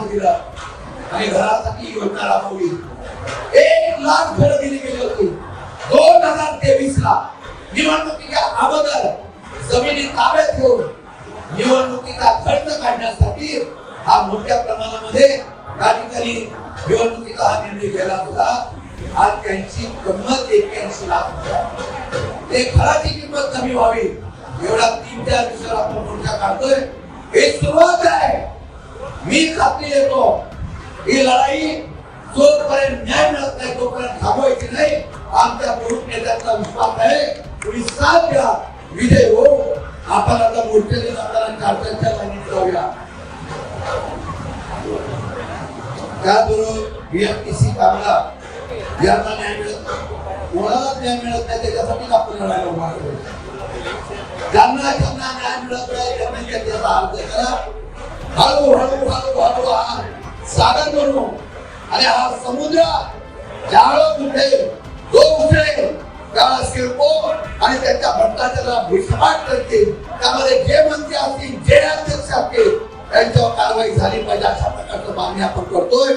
काम दिलं आणि घरासाठी योजना राबवली. 1 लाख घरं दिली गेली होती. 2023 ला निवडणुकीच्या अगोदर जमिनी ताब्यात घेऊन निवडणुकीचा खर्च काढण्यासाठी हा मोठ्या प्रमाणामध्ये या ठिकाणी निवडणुकीचा हा निर्णय केला होता. आज त्यांची किंमत 81 लाख. ते घराची किंमत कमी व्हावी एवढा 3-4 दिवसात आपण मोर्चा काढतोय. हे सुरुवात आहे. मी खात्री देतो ही लढाई जोपर्यंत न्याय मिळत नाही तोपर्यंत थांबवायची नाही. आमच्या प्रमुख नेत्यांचा विश्वास आहे. तुम्ही साथ द्या, विजय हो. आपण आता मोर्चाने जाताना चारच्या लाईनीत जाऊया. त्याबरोबर BMTC कामगार यांना न्याय मिळत कोणाला न्याय मिळत नाही त्याच्यासाठी आपण लढायला उभा आहोत. ज्यांना न्याय मिळत नाही त्यांनी त्याचा अर्ज करा. हळूहळू हा सागर बनू आणि हा समुद्र ज्यावेळेस उठेल जो उठेल त्याला शिल्पो आणि त्यांच्या भ्रष्टाचाराला भुसमाट करतील. त्यामध्ये जे मंत्री असतील जे अध्यक्ष असतील त्यांच्यावर कारवाई झाली पाहिजे अशा प्रकारचं मागणी आपण करतोय.